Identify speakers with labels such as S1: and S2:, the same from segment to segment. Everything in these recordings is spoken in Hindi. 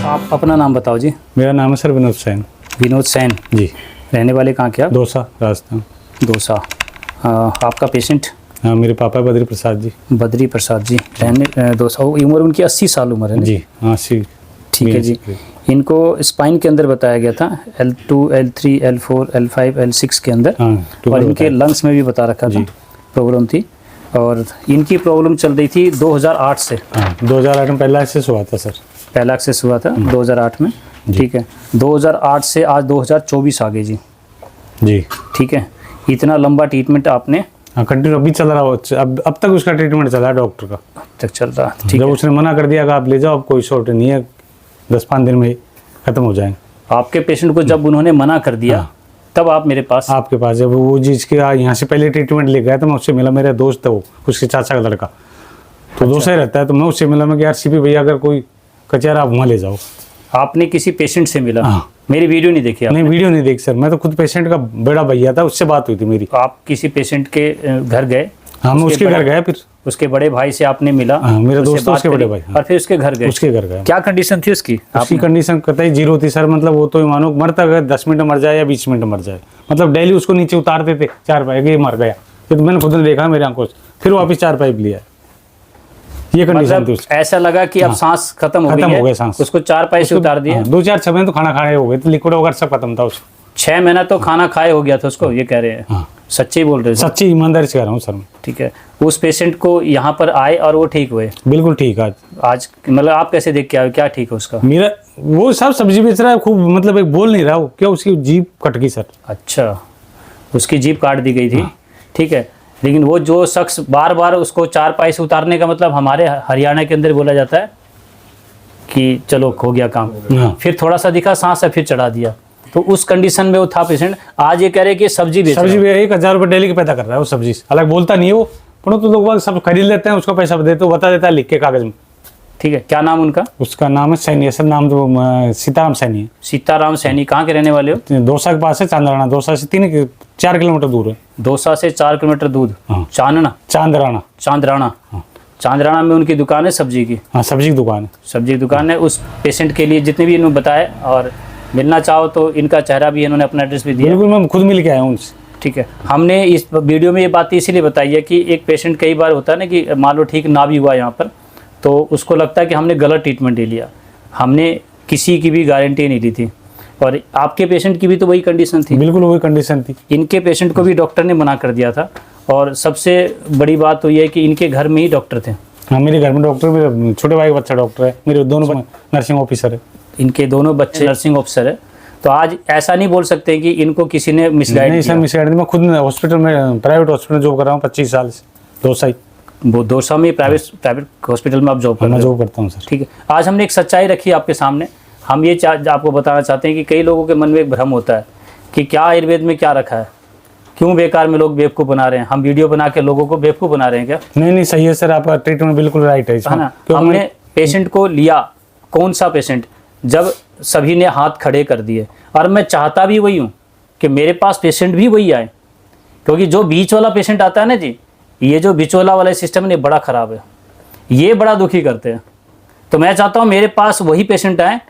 S1: आप अपना नाम बताओ जी।
S2: मेरा नाम है सर विनोद सैन।
S1: विनोद सैन
S2: जी।
S1: रहने वाले कहाँ के आप?
S2: दौसा राजस्थान।
S1: दौसा। आपका पेशेंट?
S2: हाँ, मेरे पापा बद्री प्रसाद जी।
S1: बद्री प्रसाद जी रहने दौसा। उम्र उनकी 80 साल उम्र है ना
S2: जी? हाँ सी।
S1: ठीक है जी। इनको स्पाइन के अंदर बताया गया था L2 L3 L4 L5 L6 के अंदर।
S2: हाँ,
S1: और इनके लंग्स में भी बता रखा था प्रॉब्लम थी। और इनकी प्रॉब्लम चल रही थी 2008 से।
S2: हाँ, 2008 में पहला एक्सेस हुआ था सर।
S1: पहला एक्सेस हुआ था 2008 में। ठीक है, 2008 से आज 2024 आ गए जी।
S2: जी
S1: ठीक है, इतना लंबा ट्रीटमेंट आपने?
S2: हाँ, कंटिन्यू अभी चल रहा हो। अब तक उसका ट्रीटमेंट चला है डॉक्टर का।
S1: अब तक चल रहा है। ठीक
S2: जब
S1: है,
S2: उसने मना कर दिया कि आप ले जाओ, अब कोई शॉर्ट नहीं है, 10-5 दिन में ही खत्म हो जाएंगे।
S1: आपके पेशेंट को जब उन्होंने मना कर दिया तब आप मेरे पास?
S2: आपके पास जब वो जिसके यहाँ से पहले ट्रीटमेंट ले गया तो मैं उससे मिला। मेरा दोस्त है वो, उसके चाचा का लड़का, तो दोस्त ही रहता है। तो मैं उससे मिला, मैं कि यार सीपी भैया अगर कोई कचहरा आप वहाँ ले जाओ।
S1: आपने किसी पेशेंट से मिला?
S2: हाँ।
S1: मेरी वीडियो नहीं देखी आपने?
S2: नहीं, वीडियो नहीं देख सर, मैं तो खुद पेशेंट का बड़ा भैया था, उससे बात हुई थी मेरी।
S1: तो आप किसी पेशेंट के घर गए?
S2: हाँ, मैं उसके घर गया। फिर
S1: उसके बड़े भाई से आपने मिला?
S2: हाँ, मेरा दोस्त उसके बड़े भाई।
S1: और फिर उसके घर गए?
S2: उसके घर गया।
S1: क्या कंडीशन थी उसकी?
S2: उसकी कंडीशन कतई जीरो थी सर। मतलब वो तो मानो मरता अगर 10 मिनट मर जाए या 20 मिनट मर जाए। मतलब डेली उसको नीचे उतारते थे 4 पाइप, ये मर गया। फिर मैंने खुद ने देखा मेरी आंखों से, फिर वापस 4 पाइप लिया। ये कंडीशन थी उसकी।
S1: ऐसा लगा कि अब सांस खत्म हो गई है,
S2: सांस।
S1: उसको 4 पाइप से उतार दिए।
S2: 2-4 महीने तो खाना खाए हो गए थे, लिक्विड वगैरह सब खत्म था उसको।
S1: 6 महीना तो खाना खाए हो गया था उसको, ये कह रहे हैं? सच्चे ही बोल रहे हैं?
S2: सच्ची ईमानदारी से कह रहा हूँ सर।
S1: ठीक है, उस पेशेंट को यहाँ पर आए और वो ठीक हुए?
S2: बिल्कुल ठीक।
S1: आज मतलब आप कैसे देख के आए, क्या ठीक है उसका?
S2: मेरा वो सब सब्जी बेच रहा है खूब, मतलब एक बोल नहीं रहा वो, क्या उसकी जीभ कट गई सर।
S1: अच्छा, उसकी जीभ काट दी गई थी। ठीक है, लेकिन वो जो शख्स बार बार उसको 4 पाई से उतारने का मतलब हमारे हरियाणा के अंदर बोला जाता है कि चलो हो गया काम, फिर थोड़ा सा दिखा सांस है फिर चढ़ा दिया। तो उस कंडीशन में वो था पेशेंट। आज ये कह रहे कि सब्जी बेच
S2: 1000 रुपये डेली का पैदा कर रहा है वो सब्जी। अलग बोलता नहीं है वो, पर तो लोग सब खरीद लेते हैं, उसको पैसा देते, बता देता है लिख के कागज में।
S1: ठीक है, क्या नाम उनका?
S2: उसका नाम है सैनी। सर नाम तो सीताराम सैनी है।
S1: सीताराम सैनी। कहाँ के रहने वाले हो?
S2: दौसा के पास है, चांदराना। दौसा से 3-4 किलोमीटर दूर है।
S1: दौसा से 4 किलोमीटर दूर? चांदराना। चांदराना। चांदराना में उनकी दुकान है सब्जी की?
S2: हाँ, सब्जी की दुकान है।
S1: सब्जी की दुकान है। उस पेशेंट के लिए जितने भी इन्होंने बताए, और मिलना चाहो तो इनका चेहरा भी, इन्होंने अपना एड्रेस भी दिया।
S2: बिल्कुल, मैं खुद मिल के आया हूँ उनसे।
S1: ठीक है, हमने इस वीडियो में ये बात इसीलिए बताई है कि एक पेशेंट कई बार होता है ना कि मान लो ठीक ना भी हुआ यहाँ पर, तो उसको लगता है कि हमने गलत ट्रीटमेंट ले लिया। हमने किसी की भी गारंटी नहीं ली थी, और आपके पेशेंट की भी तो वही कंडीशन थी।
S2: बिल्कुल वही कंडीशन थी।
S1: इनके पेशेंट को भी डॉक्टर ने मना कर दिया था, और सबसे बड़ी बात तो ये है कि इनके घर में ही डॉक्टर थे।
S2: हाँ, मेरे घर में डॉक्टर, मेरे छोटे भाई का बच्चा डॉक्टर है, मेरे दोनों नर्सिंग ऑफिसर है।
S1: इनके दोनों बच्चे नर्सिंग ऑफिसर है। तो आज ऐसा नहीं बोल सकते कि इनको किसी ने मिसगाइड किया।
S2: नहीं सर, मिसगाइड नहीं। मैं खुद हॉस्पिटल में, प्राइवेट हॉस्पिटल में जॉब कर रहा हूँ 25 साल से। दौसा ही।
S1: वो दौसा में प्राइवेट हॉस्पिटल में आप जॉब कर रहे हो?
S2: मैं जॉब करता हूँ सर।
S1: ठीक है, आज हमने एक सच्चाई रखी आपके सामने। हम ये आपको बताना चाहते हैं कि कई लोगों के मन में एक भ्रम होता है कि क्या आयुर्वेद में क्या रखा है, क्यों बेकार में लोग बेवकूफ़ बना रहे हैं। हम वीडियो बना के लोगों को बेवकूफ़ बना रहे हैं क्या?
S2: नहीं, सही है सर, आपका ट्रीटमेंट बिल्कुल राइट है
S1: ना। हमने पेशेंट को लिया, कौन सा पेशेंट, जब सभी ने हाथ खड़े कर दिए, और मैं चाहता भी वही हूँ कि मेरे पास पेशेंट भी वही आए, क्योंकि जो बीच वाला पेशेंट आता है ना जी, ये जो बिचौला वाला सिस्टम है बड़ा ख़राब है, ये बड़ा दुखी करते हैं। तो मैं चाहता हूँ मेरे पास वही पेशेंट आए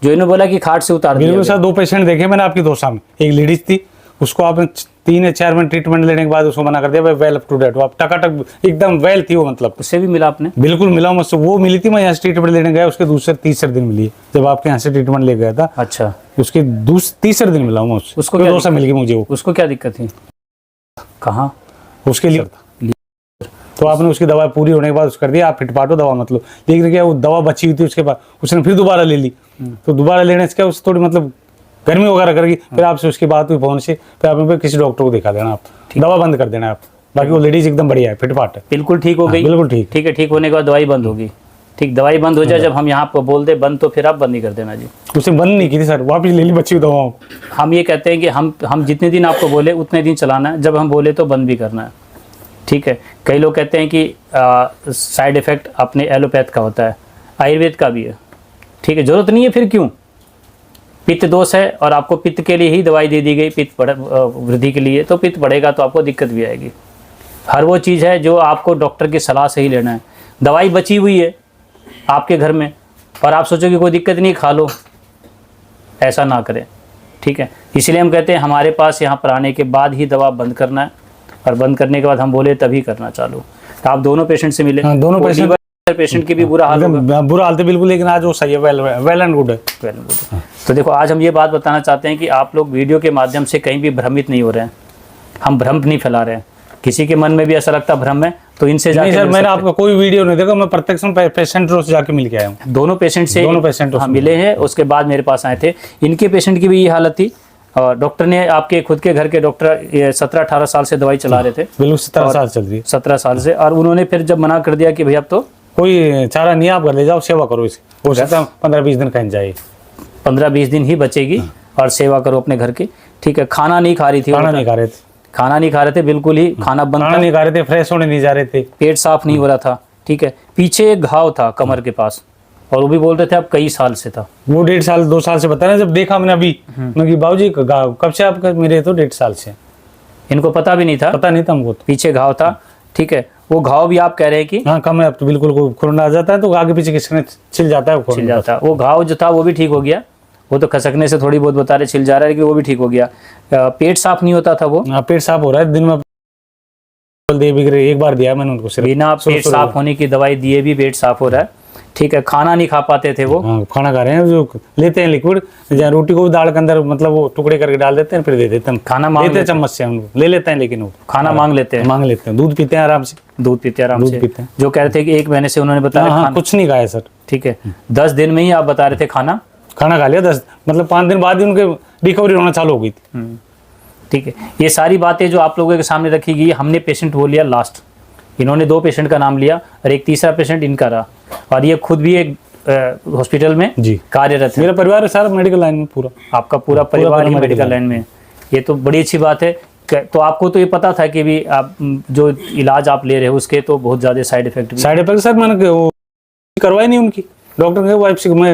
S1: जो इन्होंने बोला कि खाट से उतार दिया।
S2: बिल्कुल सर, 2 पेशेंट देखे मैंने आपकी दौसा में। एक लेडीज थी, उसको आपने 3 या 4 मिनट ट्रीटमेंट लेने के बाद उसको मना कर दिया, वेल अप टू डेट। वो आप टकाटक एकदम वेल थी वो, मतलब।
S1: उससे भी मिला आपने?
S2: बिल्कुल मिला मुझसे। वो मिली थी, मैं यहाँ से ट्रीटमेंट लेने गया, उसके दूसरे तीसरे दिन मिली, जब आपके यहाँ से ट्रीटमेंट ले गया था।
S1: अच्छा,
S2: उसके तीसरे दिन मिला हूँ उससे।
S1: उसको
S2: दौसा मिल गई मुझे वो।
S1: उसको क्या दिक्कत थी? कहाँ?
S2: उसके लिए तो आपने उसकी दवा पूरी होने के बाद उसको कर दिया, आप फिट पाटो दवा, मतलब। लेकिन क्या वो दवा बची हुई थी उसके पास, उसने फिर दोबारा ले ली। तो दोबारा लेने से क्या उस थोड़ी मतलब गर्मी वगैरह करेगी। फिर आपसे उसकी बात हुई फोन से, फिर आपने किसी डॉक्टर को दिखा देना, आप दवा बंद कर देना आप। बाकी वो लेडीज एकदम बढ़िया है, फिट फाट है,
S1: बिल्कुल ठीक हो गई।
S2: बिल्कुल ठीक।
S1: ठीक है, ठीक होने के बाद दवाई बंद होगी। ठीक, दवाई बंद हो जाए, जब हम यहाँ पर बोल दे बंद, तो फिर आप बंद ही कर देना जी।
S2: उसे बंद नहीं की थी सर, वापस ले ली बच्ची दवाओं।
S1: हम ये कहते हैं कि हम जितने दिन आपको बोले उतने दिन चलाना है, जब हम बोले तो बंद भी करना है। ठीक है, कई लोग कहते हैं कि साइड इफ़ेक्ट अपने एलोपैथ का होता है, आयुर्वेद का भी है। ठीक है, ज़रूरत नहीं है, फिर क्यों? पित्त दोष है और आपको पित्त के लिए ही दवाई दे दी गई, पित्त वृद्धि के लिए, तो पित्त बढ़ेगा तो आपको दिक्कत भी आएगी। हर वो चीज़ है जो आपको डॉक्टर की सलाह से ही लेना है। दवाई बची हुई है आपके घर में, और आप सोचो कि कोई दिक्कत नहीं, खा लो, ऐसा ना करें, ठीक है। इसलिए हम कहते हैं हमारे पास यहाँ पर आने के बाद ही दवा बंद करना है, और बंद करने के बाद हम बोले तभी करना चालू। तो आप दोनों पेशेंट से मिले?
S2: हाँ, दोनों
S1: पेशेंट की भी बुरा हाल होगा।
S2: बुरा हाल तो बिल्कुल, लेकिन आज वो सही है, वेल एंड गुड है।
S1: Well and good. तो देखो, आज हम ये बात बताना चाहते हैं कि आप लोग वीडियो के माध्यम से कहीं भी भ्रमित नहीं हो रहे हैं, हम भ्रम नहीं फैला रहे हैं। किसी के मन में भी ऐसा लगता भ्रम है तो इनसे जाके
S2: सर, मैंने आपका कोई वीडियो नहीं देखा, मैं प्रत्यक्ष पेशेंट से जाके मिल के आया हूँ।
S1: दोनों पेशेंट से
S2: हाँ,
S1: मिले हैं, उसके बाद मेरे पास आए थे। इनके पेशेंट की भी ये हालत थी, और डॉक्टर ने, आपके खुद के घर के डॉक्टर 17-18 साल से दवाई चला रहे थे।
S2: बिल्कुल 17 साल चल रही है।
S1: 17 साल से, और उन्होंने फिर जब मना कर दिया कि भैया अब तो
S2: कोई चारा नहीं, आप घर ले जाओ, सेवा करो इसकी, हो सकता है 15-20 दिन कहीं जाए,
S1: 15-20 दिन ही बचेगी, और सेवा करो अपने घर की, ठीक है। खाना नहीं खा रही थी,
S2: खाना नहीं खा रहे थे,
S1: खाना नहीं खा रहे थे, बिल्कुल ही खाना बंद था,
S2: नहीं खा रहे थे, फ्रेश होने नहीं जा रहे थे,
S1: पेट साफ नहीं हो रहा था, ठीक है। पीछे एक घाव था कमर के पास, और वो भी बोलते थे अब कई साल से था।
S2: वो 1.5 साल 2 साल से बता रहे, जब देखा मैंने अभी, मैं बाबूजी कब से आपका? मेरे तो 1.5 साल से।
S1: इनको पता भी नहीं था,
S2: पता नहीं था हमको तो।
S1: पीछे घाव था, ठीक है। वो घाव भी आप कह रहे हैं कि
S2: हाँ, कम है अब तो, बिल्कुल खुरना आ जाता है तो आगे पीछे किसने छिल जाता है,
S1: छिल जाता है। वो घाव जो था वो भी ठीक हो गया, वो तो खसकने से थोड़ी बहुत बता रहे छिल जा रहा है, लेकिन वो भी ठीक हो गया। पेट साफ नहीं होता था वो?
S2: हाँ, पेट साफ हो रहा है, दिन में दे भी एक बार दिया मैंने उनको, सिर्फ
S1: बिना पेट साफ होने की दवाई दिए भी पेट साफ हो रहा है, ठीक है। खाना नहीं खा पाते थे वो?
S2: हाँ, खाना खा रहे हैं, जो लेते हैं लिक्विड, जहाँ रोटी को भी दाल के अंदर मतलब वो टुकड़े करके डाल देते हैं, फिर दे देते हैं।
S1: खाना मांग
S2: लेते हैं चम्मच से, हम ले लेते हैं, लेकिन वो
S1: खाना मांग लेते हैं,
S2: मांग लेते हैं, दूध पीते हैं आराम से,
S1: दूध पीते आराम से,
S2: पीते हैं।
S1: जो कह रहे थे कि 1 महीने से उन्होंने बताया
S2: हाँ, कुछ नहीं खाया सर,
S1: ठीक है। 10 दिन में ही आप बता रहे थे खाना
S2: खा लिया, 10 मतलब 5 दिन बाद ही उनके रिकवरी होना चालू हो गई थी।
S1: ठीक है। ये सारी बातें जो आप लोगों के सामने रखी गई, हमने पेशेंट वो लिया लास्ट, इन्होंने 2 पेशेंट का नाम लिया और एक तीसरा पेशेंट इनका रहा, और ये खुद भी एक हॉस्पिटल में
S2: जी
S1: कार्यरत है।
S2: मेरा परिवार है सारा मेडिकल लाइन में, पूरा
S1: आपका पूरा परिवार ही मेडिकल लाइन में है, ये तो बड़ी अच्छी बात है। तो आपको तो ये पता था कि भी आप जो इलाज आप ले रहे हो उसके तो बहुत ज़्यादा साइड इफेक्ट
S2: सर मैंने वो करवाई नहीं उनकी, डॉक्टर ने वाइफ से, मैं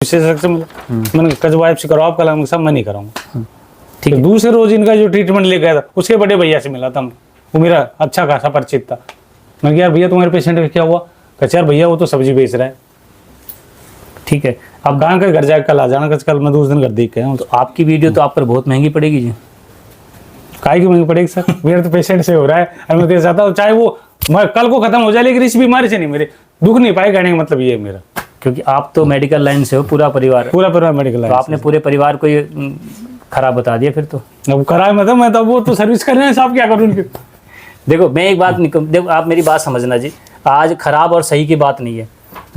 S2: विशेषज्ञ से मैंने कहा वाइफ से करवाओ, कल हम सब मैं नहीं कराऊंगा, ठीक है। दूसरे रोज इनका जो ट्रीटमेंट ले गया था उसके बड़े भैया से मिला था, वो मेरा अच्छा खासा परिचित था। मैंने कहा यार भैया तुम्हारे पेशेंट का क्या हुआ? कहा यार भैया वो तो सब्जी बेच रहा है,
S1: ठीक है।
S2: अब गाँव के घर जाकर कल आ जाना, कल मैं 2 दिन घर देख के आया हूँ।
S1: तो आपकी वीडियो तो आप पर बहुत महंगी पड़ेगी जी।
S2: काहे की महंगी पड़ेगी सर? मेरा तो पेशेंट से हो रहा है, और मैं तो चाहता हूँ चाहे वो कल को खत्म हो जाए, लेकिन इस बीमारी से नहीं, मेरे दुख नहीं पाए, कहने का मतलब ये है मेरा।
S1: क्योंकि आप तो मेडिकल लाइन से हो, पूरा परिवार
S2: मेडिकल लाइन,
S1: तो आपने पूरे परिवार को ये खराब बता दिया फिर तो।
S2: अब खराब मतलब मैं तो वो तो सर्विस कर रहे हैं साहब, क्या करूँ उनकी।
S1: देखो मैं एक बात देखो, आप मेरी बात समझना जी, आज खराब और सही की बात नहीं है,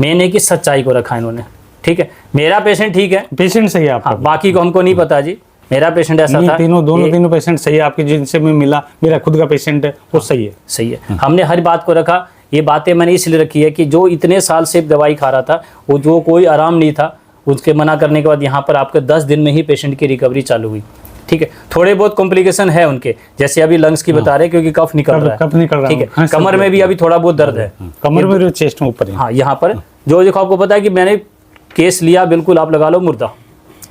S1: मैंने की सच्चाई को रखा इन्होंने, ठीक है। मेरा पेशेंट ठीक है,
S2: पेशेंट सही है आपका,
S1: बाकी को हमको नहीं पता जी। मेरा पेशेंट ऐसा था,
S2: तीनों पेशेंट सही है आपके, जिनसे मैं मिला, मेरा खुद का पेशेंट है वो सही है,
S1: सही है। हमने हर बात को रखा, ये बातें मैंने इसलिए रखी है कि जो इतने साल से दवाई खा रहा था, वो जो कोई आराम नहीं था, उसके मना करने के बाद यहाँ पर आपके 10 दिन में ही पेशेंट की रिकवरी चालू हुई, ठीक है। थोड़े बहुत कॉम्प्लिकेशन है उनके, जैसे अभी लंग्स की बता रहे हैं, क्योंकि कफ निकल रहा है, ठीक है। कमर में भी अभी थोड़ा बहुत दर्द है,
S2: कमर में, चेस्ट में ऊपर,
S1: हाँ यहाँ पर जो देखो आपको पता है कि मैंने केस लिया, बिल्कुल आप लगा लो मुर्दा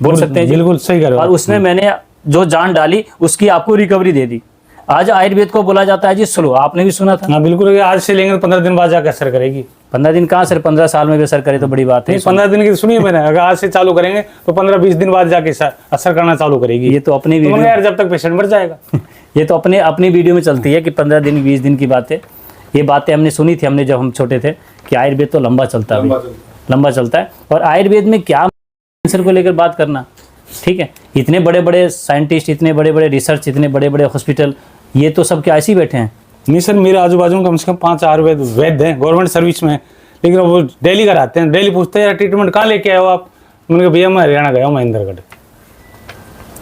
S1: बोल सकते हैं,
S2: बिल्कुल सही कर रहे हो,
S1: और उसमें मैंने जो जान डाली उसकी आपको रिकवरी दे दी। आज आयुर्वेद को बोला जाता है जी स्लो, आपने भी सुना था।
S2: हाँ बिल्कुल, आज से लेंगे 15 दिन बाद जाकर असर करेगी।
S1: 15 दिन कहाँ सर, 15 साल में भी असर करे तो बड़ी बात है।
S2: 15 दिन की सुनिए मैंने, अगर आज से चालू करेंगे तो 15-20 दिन बाद जाके असर करना चालू करेगी।
S1: ये तो अपनी वीडियो,
S2: यार जब तक पेशेंट मर जाएगा
S1: ये तो अपनी वीडियो में चलती है कि 15 दिन 20 दिन की बात है। ये बातें हमने सुनी थी, हमने जब हम छोटे थे, कि आयुर्वेद तो लंबा चलता है, लंबा चलता है। और आयुर्वेद में क्या कैंसर को लेकर बात करना, ठीक है। इतने बड़े बड़े साइंटिस्ट, इतने बड़े बड़े रिसर्च, इतने बड़े बड़े हॉस्पिटल, ये तो सब क्या ऐसे ही बैठे हैं?
S2: नहीं सर, मेरे आजू बाजू में कम से कम 5 आयुर्वेद वैद्य हैं, गवर्नमेंट सर्विस में, लेकिन वो डेली कराते हैं, डेली पूछते हैं यार ट्रीटमेंट कहाँ लेके आए हो आप? मैंने कहा भैया मैं हरियाणा गया हूँ, महेंद्रगढ़।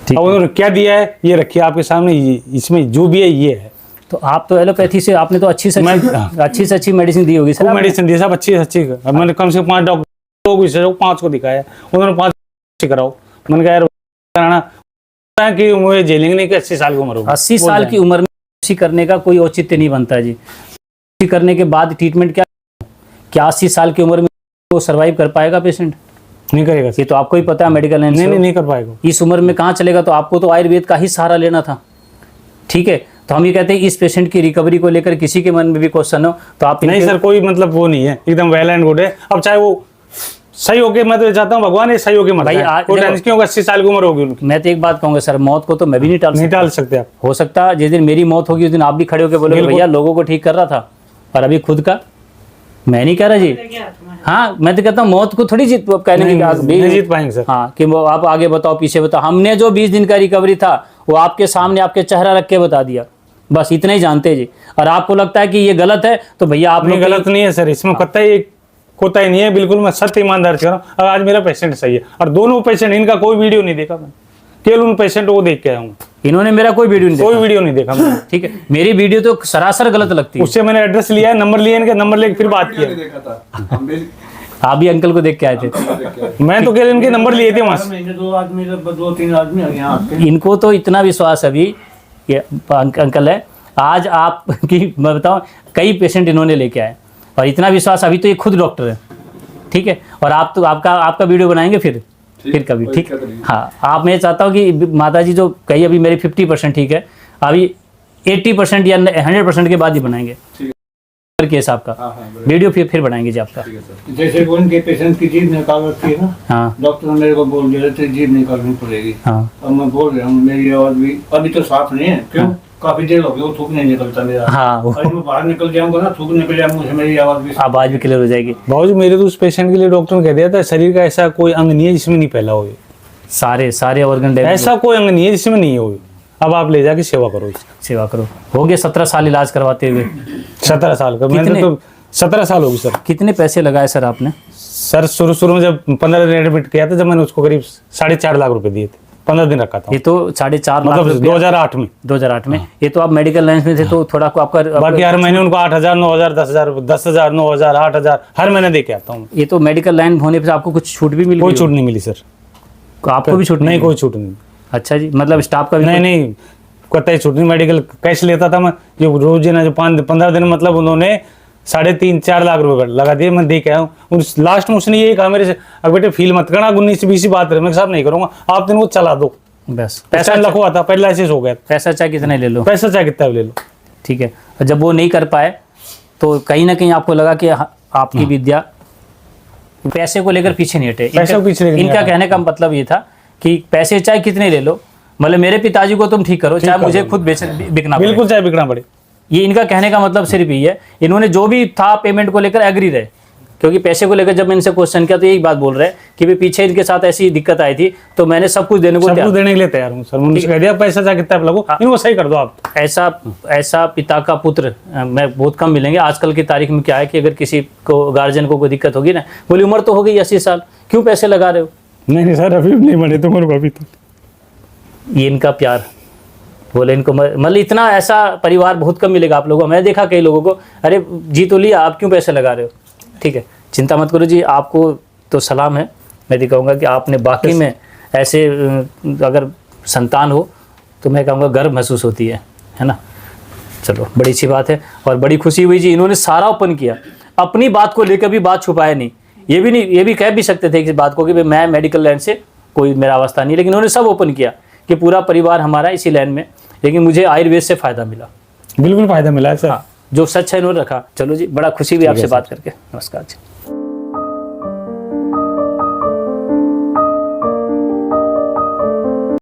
S2: अब उन्होंने क्या दिया है ये रखिए आपके सामने, इसमें जो भी है ये है।
S1: तो आप तो एलोपैथी से, आपने तो अच्छी से अच्छी मेडिसिन दी होगी सर।
S2: मेडिसिन दी सब अच्छी अच्छी, मैंने कम से कम 5 डॉक्टर 5 को दिखाया, उन्होंने 5 कराओ। मैंने कहा यार कि मुझे जेलिंग नहीं कि 80 साल की उम्र हो,
S1: 80 साल की उम्र में करने का कोई औचित्य नहीं बनता जी। करने के बाद ट्रीटमेंट क्या 80 साल की उम्र में वो सर्वाइव कर पाएगा पेशेंट?
S2: नहीं करेगा,
S1: ये तो आपको ही पता है मेडिकल लाइन से।
S2: नहीं कर पाएगा,
S1: इस उम्र में कहाँ चलेगा? तो आपको तो आयुर्वेद का ही सहारा लेना था, ठीक है। तो हम ये कहते हैं इस पेशेंट की रिकवरी को लेकर किसी के मन में भी क्वेश्चन हो तो आप
S2: नहीं सर, कोई मतलब वो नहीं है, एकदम वेल एंड गुड है। अब चाहे वो सही होके मैं तो ये चाहता हूँ भगवान ये सही होके मर
S1: भाई,
S2: जाए।
S1: आज
S2: कोई
S1: देखो-
S2: टेंशन क्यों, 80 साल की उम्र होगी उनकी,
S1: मैं तो एक बात कहूंगा सर, मौत को तो मैं भी नहीं टाल
S2: नहीं
S1: सकता।
S2: टाल सकते आप।
S1: हो सकता है जिस दिन मेरी मौत होगी उस दिन आप भी खड़े होकर बोलोगे
S2: बिल्कुल।
S1: भैया लोगों को ठीक कर रहा था, पर अभी खुद का मैं नहीं कह रहा जी। हाँ, मैं तो कहता हूँ मौत को थोड़ी जीत कहने की
S2: नहीं जीत पाएंगे सर।
S1: हाँ, कि वो आप आगे बताओ पीछे बताओ। हमने जो 20 दिन का रिकवरी था वो आपके सामने आपके चेहरा रख के बता दिया, बस इतना ही जानते हैं जी। और आपको लगता है कि ये गलत है तो भैया आप
S2: नहीं
S1: लोग
S2: गलत नहीं है सर, इसमें कतई कोताही नहीं है, बिल्कुल मैं सत्य ईमानदार से कह रहा हूँ। और आज मेरा पेशेंट सही है, और दोनों पेशेंट, इनका कोई वीडियो नहीं देखा मैं, केवल उन पेशेंट को देख के आया हूँ,
S1: इन्होंने मेरा कोई वीडियो नहीं
S2: कोई
S1: देखा।
S2: वीडियो नहीं देखा मैंने।
S1: ठीक है, मेरी वीडियो तो सरासर गलत लगती है।
S2: उससे मैंने एड्रेस लिया है, नंबर लिए इनके, नंबर लेके फिर बात किया।
S3: देखा था हम भी
S1: आप भी अंकल को देख के आए थे।
S2: मैं तो केवल इनके नंबर लिए थे वहां से।
S3: महीने 2 3 आदमी यहाँ आते
S1: इनको तो इतना विश्वास अभी कि अंकल है, आज आप की मैं बताऊं कई पेशेंट इन्होंने लेके आए, और इतना विश्वास अभी तो ये खुद डॉक्टर है। ठीक है, और आप तो आपका वीडियो बनाएंगे फिर कभी। ठीक, हाँ, आप मैं चाहता हूँ कि माता जी जो कही अभी मेरी 50% ठीक है, अभी 80% या 100% के बाद ही बनाएंगे केस आपका। वीडियो फिर बनाएंगे जी आपका।
S3: जैसे वो उनके पेशेंट की जीभ निकाल रखी है ना,
S1: हाँ
S3: डॉक्टर ने मेरे को बोल दिया था जीभ निकालनी पड़ेगी।
S1: हाँ
S3: अब मैं बोल रहा हूँ मेरी आवाज भी अभी तो साफ नहीं है, क्यों? काफी देर हो गई वो थूक नहीं निकलता मेरा।
S1: हाँ,
S3: अभी मैं बाहर निकल जाऊंगा ना, थूक निकल जाऊंगा, मुझे मेरी आवाज भी
S1: आवाज़ भी क्लियर हो जाएगी।
S2: बाबूजी मेरे तो उस पेशेंट के लिए डॉक्टर ने कह दिया था, शरीर का ऐसा कोई अंग नहीं है जिसमें नहीं फैला हो,
S1: सारे ऑर्गन डैमेज,
S2: ऐसा कोई अंग नहीं है जिसमें नहीं हो। अब आप ले जाके सेवा करो इसकी।
S1: सेवा करो। हो गए 17 साल इलाज करवाते हुए।
S2: 17 साल का मैंने
S1: कितने?
S2: तो 17 साल होगी सर।
S1: कितने पैसे लगाए सर आपने?
S2: सर शुरू में जब 15 दिन एडमिट किया था, जब मैंने उसको करीब 4.5 लाख रुपए दिए थे, 15 दिन रखा था,
S1: ये तो 4.5 लाख
S2: मतलब
S1: रुपया
S2: 2008 में।
S1: 2008 में। ये तो आप मेडिकल लाइन में थे तो थोड़ा को आपका
S2: बाकी हर महीने उनको 8,000 9,000 10,000 10,000 9,000 8,000 हर महीने दे के आता हूँ।
S1: ये तो मेडिकल लाइन होने पर आपको कुछ छूट भी मिली?
S2: कोई छूट नहीं मिली सर।
S1: आपको भी छूट
S2: नहीं,
S1: मिली?
S2: कोई छूट नहीं।
S1: अच्छा जी, मतलब स्टाफ का भी
S2: नहीं नहीं कोई छूट नहीं। मेडिकल कैश लेता था मैं, जो रोज ना जो 15 दिन, मतलब उन्होंने 3.5-4 लाख रुपए लगा दिए, मैं दे के आया हूँ। लास्ट में उसने यही कहा मेरे से, अब बेटे फील मत करना, 19-20 बात है, मैं साहब नहीं करूंगा, आप दिन वो चला दो।
S1: बस
S2: पैसा लखवा था, पहले लाइसेंस हो गया,
S1: पैसा चाहे कितना ले लो,
S2: पैसा चाहे कितना भी ले लो।
S1: ठीक है। और जब वो नहीं कर पाए तो कहीं ना कहीं आपको लगा कि आपकी विद्या पैसे को लेकर पीछे नहीं हटे।
S2: पैसे को पीछे नहीं
S1: इनका
S2: हटा।
S1: कहने का मतलब ये था कि पैसे चाहे कितने ले लो, मतलब मेरे पिताजी को तुम ठीक करो, चाहे
S2: कर
S1: मुझे
S2: दो।
S1: खुद बिकना पड़े।
S2: बिल्कुल चाहे बिकना पड़े।
S1: ये इनका कहने का मतलब सिर्फ ये है, इन्होंने जो भी था पेमेंट को लेकर एग्री रहे, क्योंकि पैसे को लेकर जब मैं इनसे क्वेश्चन किया तो यही बात बोल रहे हैं कि भाई पीछे इनके साथ ऐसी दिक्कत आई थी तो मैंने सब कुछ देने को
S2: सब
S1: तैयार।
S2: कुछ देने के लिए तैयार हूँ सर। मैंने कह दिया पैसा चाहे कितना भी लगो, इनको सही कर दो आप।
S1: ऐसा पिता का पुत्र मैं बहुत कम मिलेंगे आजकल की तारीख में। क्या है कि अगर किसी को गार्जियन को कोई दिक्कत होगी ना, बोली उम्र तो हो गई 80 साल, क्यों पैसे लगा रहे हो?
S2: नहीं सर, अभी नहीं बने तुम्हारे अभी तो।
S1: ये इनका प्यार, बोले इनको मतलब इतना ऐसा परिवार बहुत कम मिलेगा आप लोगों को। मैं देखा कई लोगों को, अरे जी तो लिया, आप क्यों पैसे लगा रहे हो? ठीक है, चिंता मत करो जी, आपको तो सलाम है। मैं भी कहूँगा कि आपने बाकी में ऐसे अगर संतान हो तो मैं कहूँगा गर्व महसूस होती है ना। चलो बड़ी अच्छी बात है और बड़ी खुशी हुई जी। इन्होंने सारा ओपन किया, अपनी बात को लेकर भी बात छुपाया नहीं। ये भी कह भी सकते थे कि बात को कि मैं मेडिकल लाइन से कोई मेरा अवस्था नहीं, लेकिन उन्होंने सब ओपन किया कि पूरा परिवार हमारा इसी लाइन में, लेकिन मुझे आयुर्वेद से फ़ायदा मिला।
S2: बिल्कुल फायदा मिला है सर।
S1: हाँ, जो सच है इन्होंने रखा। चलो जी, बड़ा खुशी हुई आपसे बात करके। नमस्कार जी।